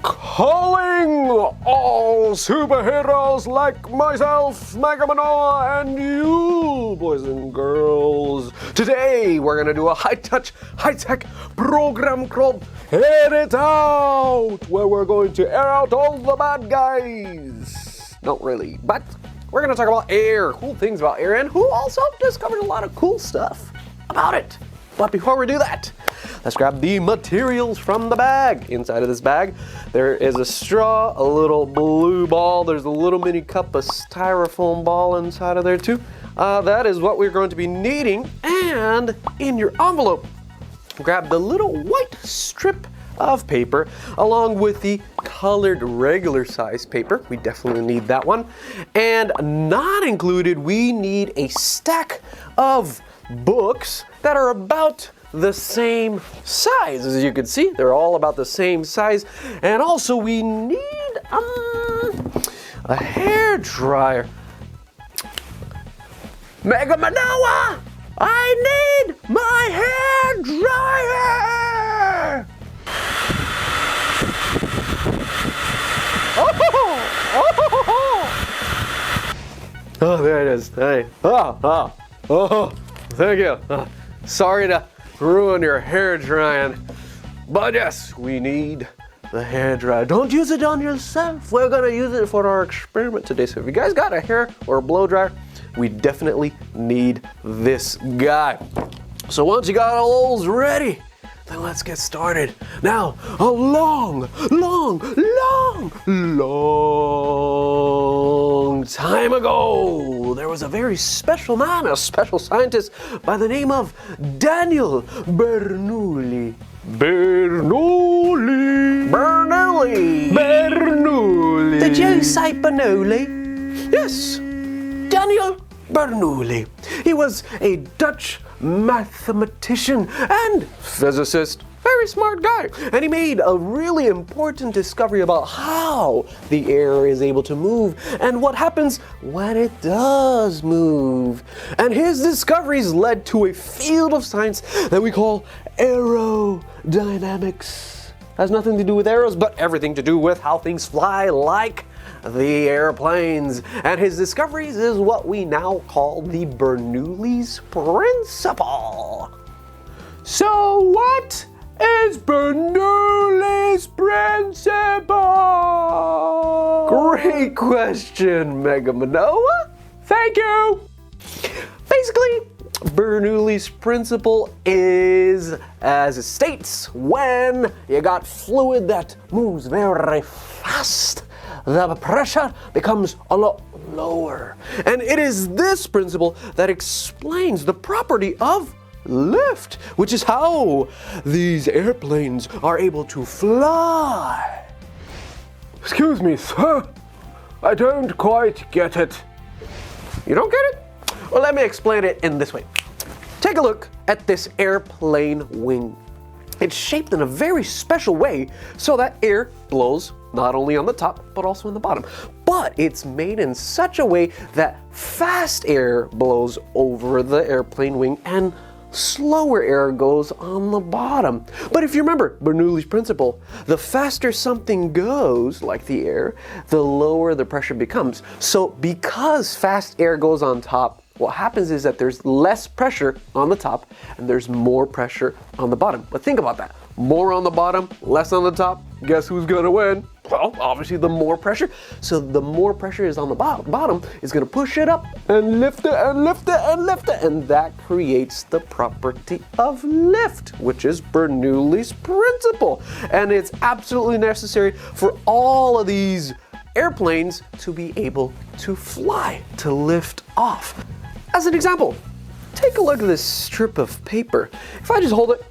Calling all superheroes like myself, Mega Manoa, and you, boys and girls. Today, we're gonna do a high-touch, high-tech program called Air It Out, where we're going to air out all the bad guys. Not really, but we're gonna talk about air, cool things about air, and who also discovered a lot of cool stuff about it. But before we do that, let's grab the materials from the bag. Inside of this bag, there is a straw, a little blue ball. There's a little mini cup of styrofoam ball inside of there too. That is what we're going to be needing. And in your envelope, grab the little white strip of paper along with the colored regular size paper. We definitely need that one. And not included, we need a stack of books that are about the same size. As you can see, they're all about the same size. And also we need a hair dryer. Mega Manoa, I need my hair dryer. Oh, there it is. Hey. Thank you. Sorry to ruin your hair drying, but yes, we need the hair dryer. Don't use it on yourself. We're gonna use it for our experiment today. So if you guys got a hair or a blow dryer, we definitely need this guy. So once you got all those ready, then let's get started. Now, a long time ago, there was a very special man, a special scientist by the name of Daniel Bernoulli. Bernoulli. Did you say Bernoulli? Yes, Daniel Bernoulli. He was a Dutch mathematician and physicist. Very smart guy. And he made a really important discovery about how the air is able to move and what happens when it does move. And his discoveries led to a field of science that we call aerodynamics. Has nothing to do with arrows, but everything to do with how things fly, like the airplanes. And his discoveries is what we now call the Bernoulli's principle. So what is Bernoulli's principle? Great question, Mega Manoa. Thank you. Basically, Bernoulli's principle is, as it states, when you got fluid that moves very fast, the pressure becomes a lot lower. And it is this principle that explains the property of lift, which is how these airplanes are able to fly. Excuse me, sir. I don't quite get it. You don't get it? Well, let me explain it in this way. Take a look at this airplane wing. It's shaped in a very special way so that air blows not only on the top, but also in the bottom. But it's made in such a way that fast air blows over the airplane wing and slower air goes on the bottom. But if you remember Bernoulli's principle, the faster something goes, like the air, the lower the pressure becomes. So because fast air goes on top, what happens is that there's less pressure on the top and there's more pressure on the bottom. But think about that. More on the bottom, less on the top. Guess who's gonna win? Well, obviously the more pressure. So the more pressure is on the bottom is gonna push it up and lift it and lift it and lift it. And that creates the property of lift, which is Bernoulli's principle. And it's absolutely necessary for all of these airplanes to be able to fly, to lift off. As an example, take a look at this strip of paper. If I just hold it,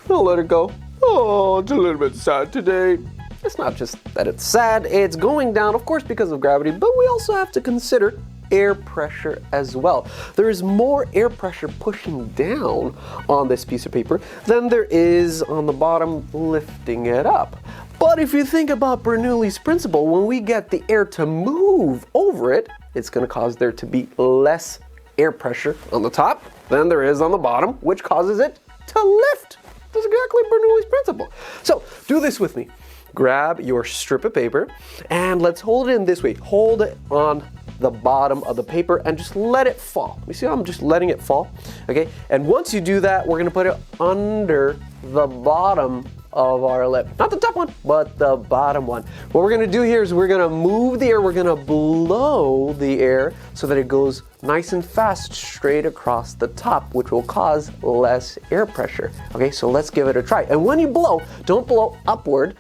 I'll let it go. Oh, it's a little bit sad today. It's not just that it's sad, it's going down, of course, because of gravity, but we also have to consider air pressure as well. There is more air pressure pushing down on this piece of paper than there is on the bottom lifting it up. But if you think about Bernoulli's principle, when we get the air to move over it, it's going to cause there to be less air pressure on the top than there is on the bottom, which causes it to lift That's exactly Bernoulli's principle. So do this with me. Grab your strip of paper and let's hold it in this way. Hold it on the bottom of the paper and just let it fall. You see how I'm just letting it fall? Okay, and once you do that, we're gonna put it under the bottom of our lip. Not the top one, but the bottom one. What we're gonna do here is we're gonna move the air, we're gonna blow the air so that it goes nice and fast straight across the top, which will cause less air pressure. Okay, so let's give it a try. And when you blow, don't blow upward,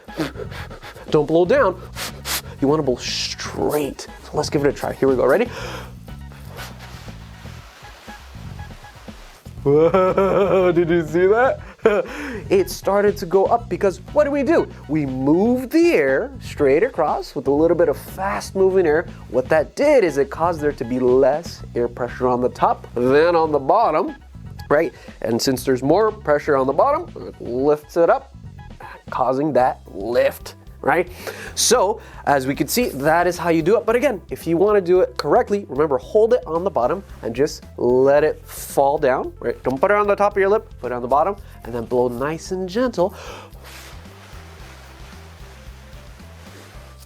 don't blow down, you wanna blow straight. So let's give it a try. Here we go, ready? Whoa, did you see that? It started to go up because what do? We moved the air straight across with a little bit of fast moving air. What that did is it caused there to be less air pressure on the top than on the bottom, right? And since there's more pressure on the bottom, it lifts it up, causing that lift. Right? So, as we can see, that is how you do it. But again, if you want to do it correctly, remember, hold it on the bottom and just let it fall down, right? Don't put it on the top of your lip, put it on the bottom, and then blow nice and gentle.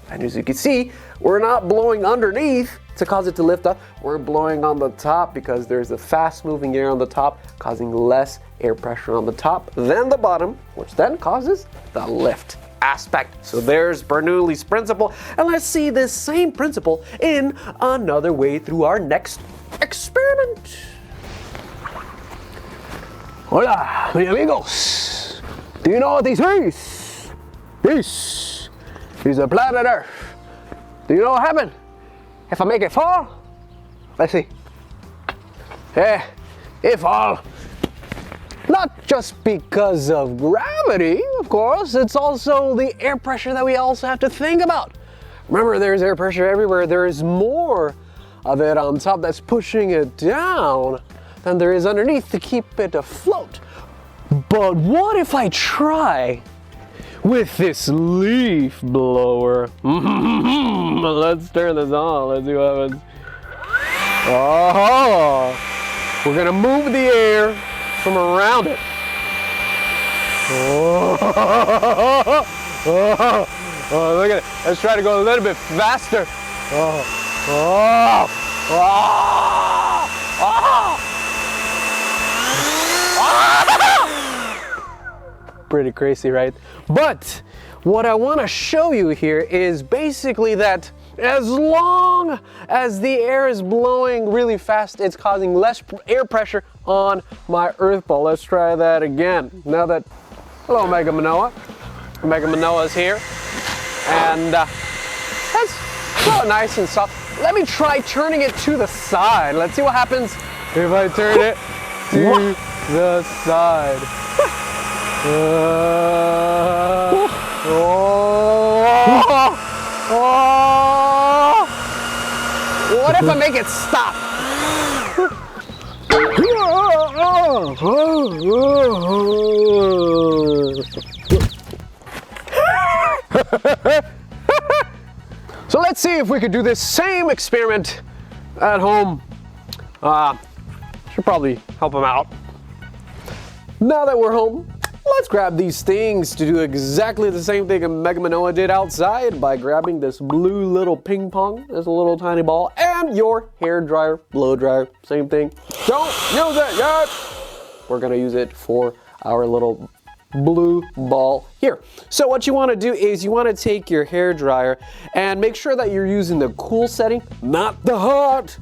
And as you can see, we're not blowing underneath to cause it to lift up. We're blowing on the top because there's a fast moving air on the top, causing less air pressure on the top than the bottom, which then causes the lift aspect. So there's Bernoulli's principle, and let's see this same principle in another way through our next experiment. Hola, mis amigos. Do you know what this is? This is the planet Earth. Do you know what happened if I make it fall? Let's see. Yeah, it fall. Not just because of gravity, of course, it's also the air pressure that we also have to think about. Remember, there's air pressure everywhere. There is more of it on top that's pushing it down than there is underneath to keep it afloat. But what if I try with this leaf blower? Let's turn this on, let's see what happens. Oh, we're gonna move the air from around it. Oh, look at it. Let's try to go a little bit faster. Pretty crazy, right? But what I want to show you here is basically that as long as the air is blowing really fast, it's causing less air pressure on my earth ball. Let's try that again. Now that, hello Mega Manoa. Mega Manoa is here. And that's so nice and soft. Let me try turning it to the side. Let's see what happens if I turn it to the side. What if I make it stop? So let's see if we could do this same experiment at home. Should probably help them out. Now that we're home, let's grab these things to do exactly the same thing Mega Manoa did outside by grabbing this blue little ping pong, this little tiny ball, and your hair dryer, blow dryer, same thing. Don't use it yet. We're gonna use it for our little blue ball here. So what you want to do is you want to take your hair dryer and make sure that you're using the cool setting, not the hot,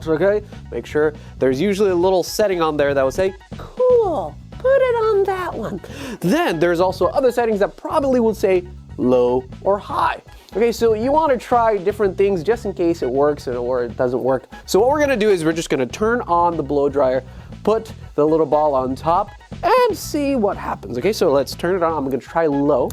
okay? Make sure there's usually a little setting on there that will say cool. Put it on that one. Then there's also other settings that probably will say low or high. Okay, so you want to try different things just in case it works or it doesn't work. So what we're gonna do is we're just gonna turn on the blow dryer, put the little ball on top, and see what happens. Okay, so let's turn it on. I'm gonna try low.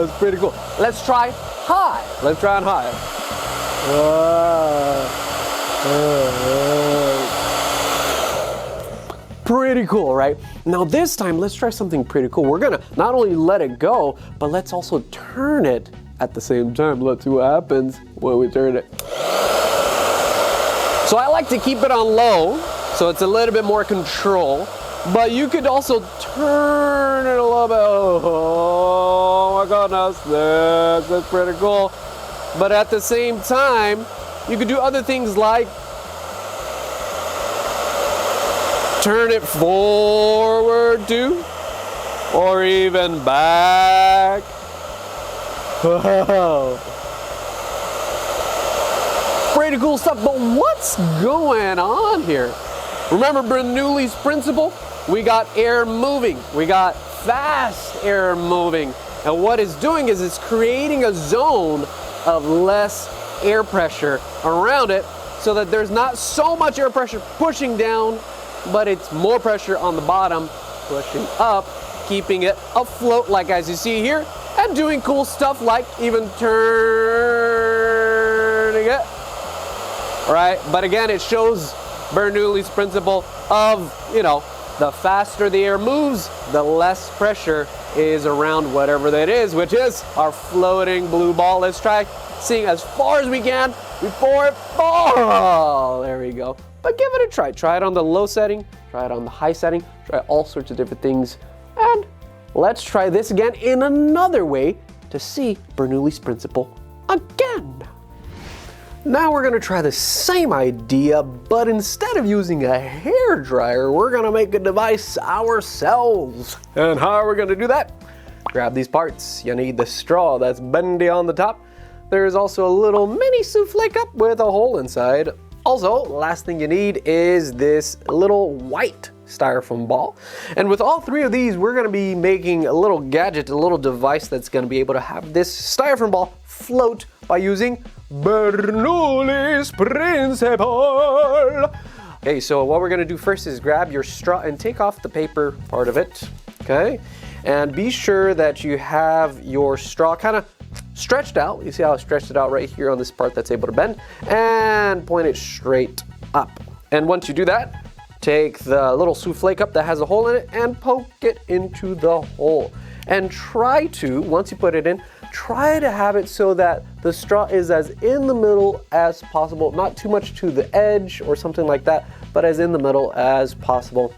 It's pretty cool. Let's try high. Let's try on high. Pretty cool, right? Now this time, let's try something pretty cool. We're gonna not only let it go, but let's also turn it at the same time. Let's see what happens when we turn it. So I like to keep it on low, so it's a little bit more control. But you could also turn it a little bit. Oh my goodness, this is pretty cool. But at the same time, you could do other things like turn it forward too, or even back. Wow. Pretty cool stuff, but what's going on here? Remember Bernoulli's principle? We got air moving, we got fast air moving. And what it's doing is it's creating a zone of less air pressure around it so that there's not so much air pressure pushing down, but it's more pressure on the bottom pushing up, keeping it afloat like as you see here, and doing cool stuff like even turning it. Right? But again, it shows Bernoulli's principle of, the faster the air moves, the less pressure is around whatever that is, which is our floating blue ball. Let's try seeing as far as we can before it falls. There we go. But give it a try. Try it on the low setting, try it on the high setting, try all sorts of different things. And let's try this again in another way to see Bernoulli's principle again. Now we're gonna try the same idea, but instead of using a hair dryer, we're gonna make a device ourselves. And how are we gonna do that? Grab these parts. You need the straw that's bendy on the top. There's also a little mini souffle cup with a hole inside. Also, last thing you need is this little white styrofoam ball. And with all three of these, we're gonna be making a little gadget, a little device that's gonna be able to have this styrofoam ball float by using Bernoulli's principle. Okay, so what we're gonna do first is grab your straw and take off the paper part of it, okay? And be sure that you have your straw kind of stretched out. You see how I stretched it out right here on this part that's able to bend, and point it straight up. And once you do that, take the little souffle cup that has a hole in it and poke it into the hole. And try to, once you put it in, try to have it so that the straw is as in the middle as possible, not too much to the edge or something like that, but as in the middle as possible,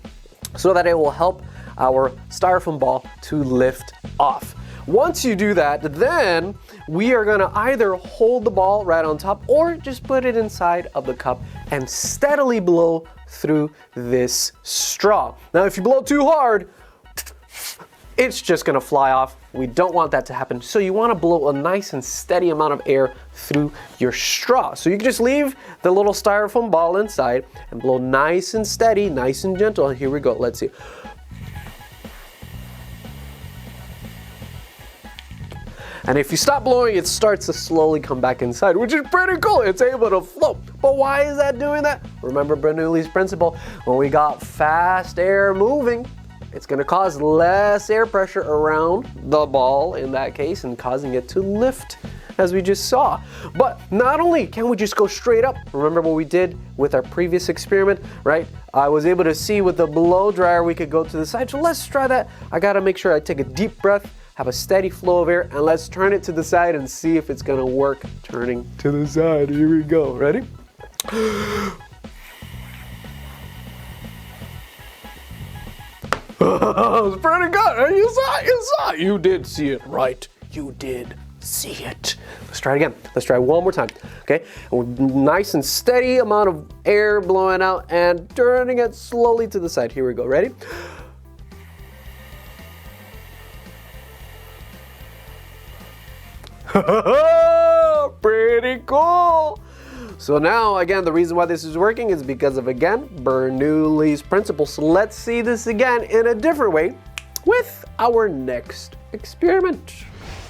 so that it will help our styrofoam ball to lift off. Once you do that, then we are gonna either hold the ball right on top or just put it inside of the cup and steadily blow through this straw. Now, if you blow too hard, it's just gonna fly off. We don't want that to happen. So you wanna blow a nice and steady amount of air through your straw. So you can just leave the little styrofoam ball inside and blow nice and steady, nice and gentle. Here we go, let's see. And if you stop blowing, it starts to slowly come back inside, which is pretty cool. It's able to float. But why is that doing that? Remember Bernoulli's principle. When we got fast air moving, it's gonna cause less air pressure around the ball in that case and causing it to lift, as we just saw. But not only can we just go straight up, remember what we did with our previous experiment, right? I was able to see with the blow dryer we could go to the side. So let's try that. I gotta make sure I take a deep breath, have a steady flow of air, and let's turn it to the side and see if it's gonna work turning to the side. Here we go, ready? It's pretty good. You saw it. You did see it, right? You did see it. Let's try it again. Let's try one more time, okay? And with nice and steady amount of air blowing out and turning it slowly to the side. Here we go, ready? Pretty cool. So now, again, the reason why this is working is because of, again, Bernoulli's principle. So let's see this again in a different way with our next experiment.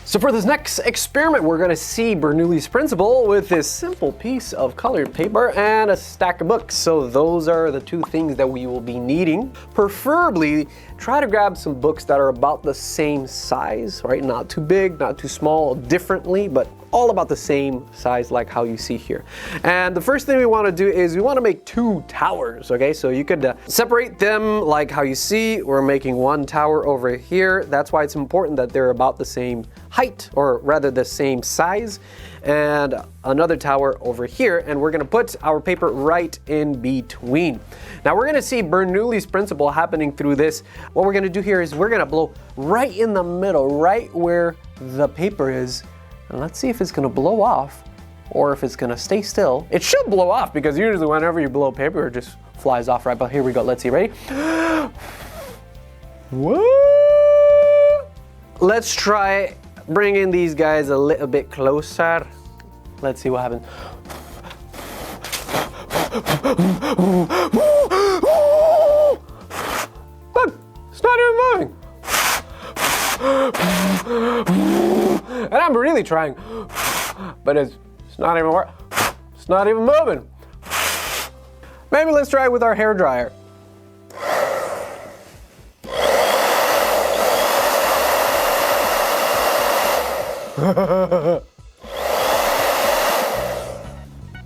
So for this next experiment, we're gonna see Bernoulli's principle with this simple piece of colored paper and a stack of books. So those are the two things that we will be needing. Preferably, try to grab some books that are about the same size, right? Not too big, not too small, differently, but all about the same size like how you see here. And the first thing we want to do is we want to make 2 towers, okay? So you could separate them like how you see. We're making 1 tower over here. That's why it's important that they're about the same height, or rather the same size, and another tower over here, and we're going to put our paper right in between. Now we're going to see Bernoulli's principle happening through this. What we're going to do here is we're going to blow right in the middle, right where the paper is. And let's see if it's gonna blow off or if it's gonna stay still. It should blow off because usually whenever you blow paper, it just flies off, right? But here we go, let's see, ready? What? Let's try bringing these guys a little bit closer. Let's see what happens. Look, it's not even moving. And I'm really trying, but it's not even working. It's not even moving. Maybe let's try it with our hair dryer.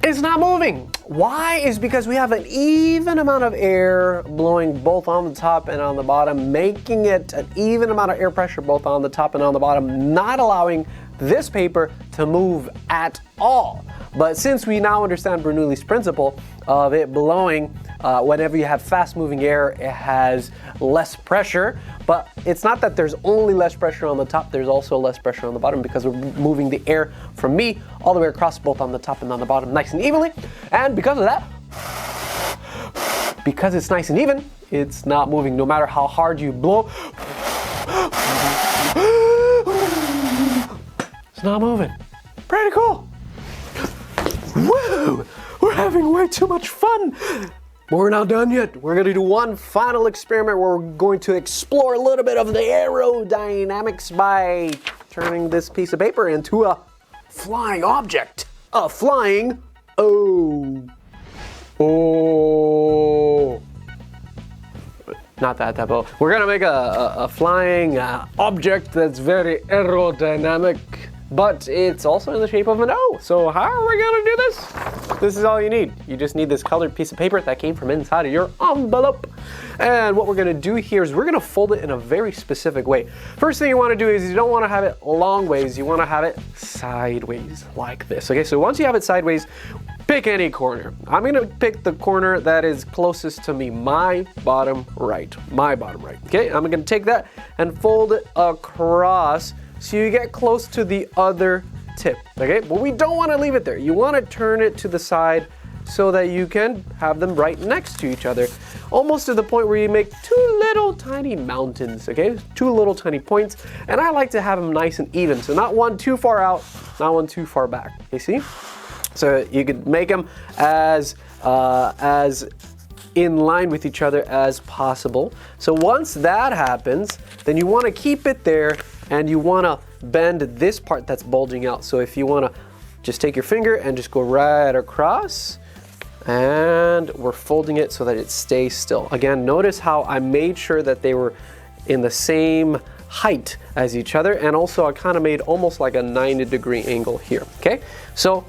It's not moving. Why? Is because we have an even amount of air blowing both on the top and on the bottom, making it an even amount of air pressure both on the top and on the bottom, not allowing this paper to move at all. But since we now understand Bernoulli's principle of it blowing, whenever you have fast moving air, it has less pressure. But it's not that there's only less pressure on the top, there's also less pressure on the bottom because we're moving the air from me all the way across both on the top and on the bottom nice and evenly. And because of that, because it's nice and even, it's not moving no matter how hard you blow. It's not moving. Pretty cool. Woo! We're having way too much fun. But we're not done yet. We're going to do one final experiment where we're going to explore a little bit of the aerodynamics by turning this piece of paper into a flying object. A flying O. Not that type of. We're going to make a flying object that's very aerodynamic, but it's also in the shape of an O. So how are we gonna do this? This is all you need. You just need this colored piece of paper that came from inside of your envelope. And what we're gonna do here is we're gonna fold it in a very specific way. First thing you wanna do is you don't wanna have it long ways, you wanna have it sideways like this. Okay, so once you have it sideways, pick any corner. I'm gonna pick the corner that is closest to me, my bottom right. Okay, I'm gonna take that and fold it across so you get close to the other tip, okay? But we don't want to leave it there. You want to turn it to the side so that you can have them right next to each other, almost to the point where you make 2 little tiny mountains, okay? 2 little tiny points, and I like to have them nice and even, so not one too far out, not one too far back, you see? So you could make them as in line with each other as possible. So once that happens, then you want to keep it there and you want to bend this part that's bulging out. So if you want to just take your finger and just go right across, and we're folding it so that it stays still. Again, notice how I made sure that they were in the same height as each other, and also I kind of made almost like a 90-degree angle here, okay? So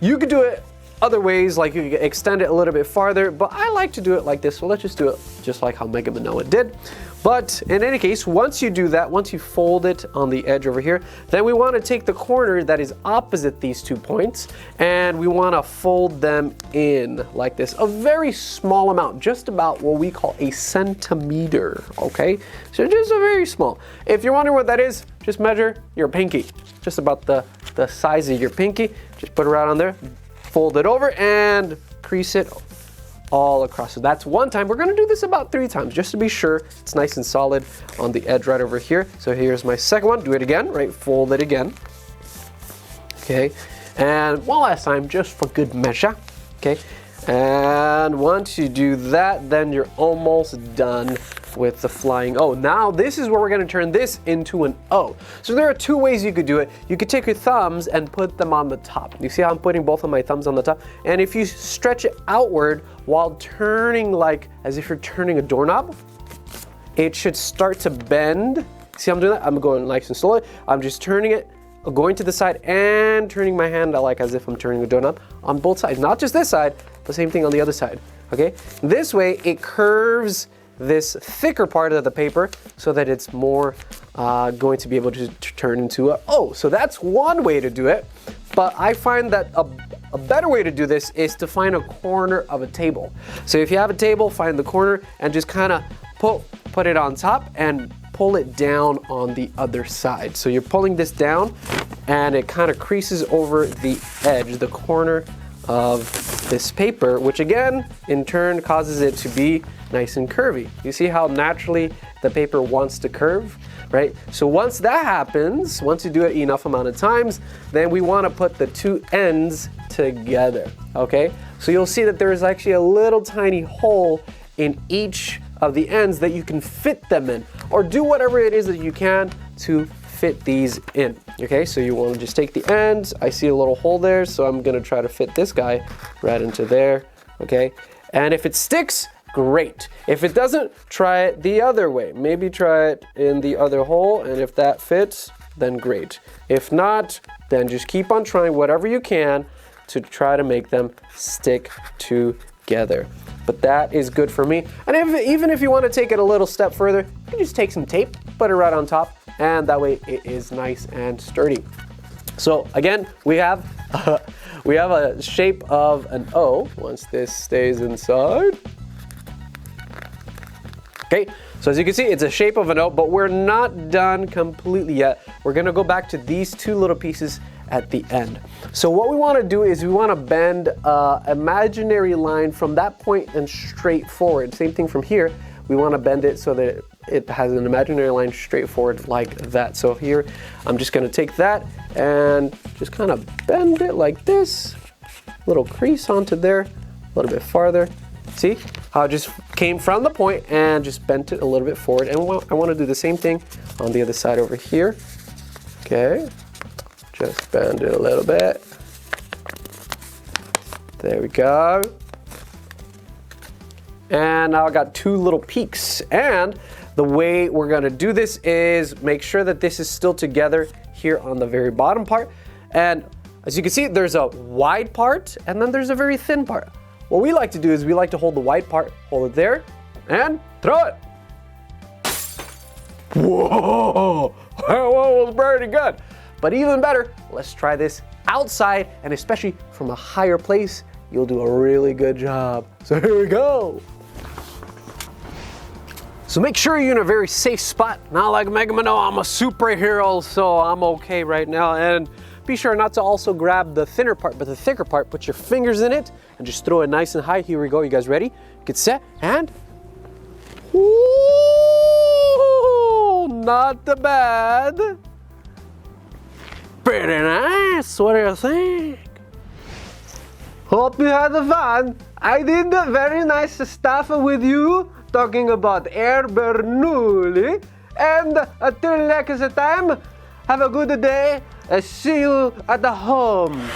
you could do it other ways, like you could extend it a little bit farther, but I like to do it like this, so let's just do it just like how Mega Manoa did. But in any case, once you do that, once you fold it on the edge over here, then we want to take the corner that is opposite these 2 points, and we want to fold them in like this, a very small amount, just about what we call a centimeter, okay? So just a very small. If you're wondering what that is, just measure your pinky, just about the size of your pinky. Just put it right on there, fold it over, and crease it all across. So that's one time. We're gonna do this about 3 times, just to be sure it's nice and solid on the edge right over here. So here's my second one. Do it again, right? Fold it again. Okay, and one last time, just for good measure. Okay, and once you do that, then you're almost done with the flying O. Now this is where we're gonna turn this into an O. So there are 2 ways you could do it. You could take your thumbs and put them on the top. You see how I'm putting both of my thumbs on the top? And if you stretch it outward while turning, like as if you're turning a doorknob, it should start to bend. See how I'm doing that? I'm going nice and slowly. I'm just turning it, going to the side and turning my hand like as if I'm turning a donut on both sides. Not just this side, the same thing on the other side, okay? This way it curves this thicker part of the paper so that it's more going to be able to turn into a O. So that's one way to do it, but I find that a better way to do this is to find a corner of a table. So if you have a table, find the corner and just kind of put it on top and pull it down on the other side. So you're pulling this down and it kind of creases over the edge, the corner of this paper, which again, in turn causes it to be nice and curvy. You see how naturally the paper wants to curve, right? So once that happens, once you do it enough amount of times, then we want to put the two ends together, okay? So you'll see that there is actually a little tiny hole in each of the ends that you can fit them in, or do whatever it is that you can to fit these in, okay? So you want to just take the ends. I see a little hole there, so I'm gonna try to fit this guy right into there, okay? And if it sticks, great. If it doesn't, try it the other way. Maybe try it in the other hole, and if that fits, then great. If not, then just keep on trying whatever you can to try to make them stick together. But that is good for me. And even if you want to take it a little step further, you can just take some tape, put it right on top, and that way it is nice and sturdy. So again, we have a shape of an O once this stays inside. Okay, so as you can see, it's a shape of an O, but we're not done completely yet. We're gonna go back to these two little pieces at the end. So what we wanna do is we wanna bend an imaginary line from that point and straight forward. Same thing from here. We wanna bend it so that it has an imaginary line straight forward like that. So here, I'm just gonna take that and just kind of bend it like this. Little crease onto there, a little bit farther. See how it just came from the point and just bent it a little bit forward. And I want to do the same thing on the other side over here. Okay, just bend it a little bit. There we go. And now I got two little peaks. And the way we're gonna do this is make sure that this is still together here on the very bottom part. And as you can see, there's a wide part and then there's a very thin part. What we like to do is we like to hold the wide part, hold it there, and throw it. Whoa, that was pretty good. But even better, let's try this outside, and especially from a higher place, you'll do a really good job. So here we go. So make sure you're in a very safe spot. Not like Mega Manoa, I'm a superhero, so I'm okay right now. And be sure not to also grab the thinner part, but the thicker part. Put your fingers in it and just throw it nice and high. Here we go. You guys ready? Get set and... Ooh, not too bad. Pretty nice. What do you think? Hope you had fun. I did very nice stuff with you, talking about Air Bernoulli. And until next time, have a good day. See you at the home.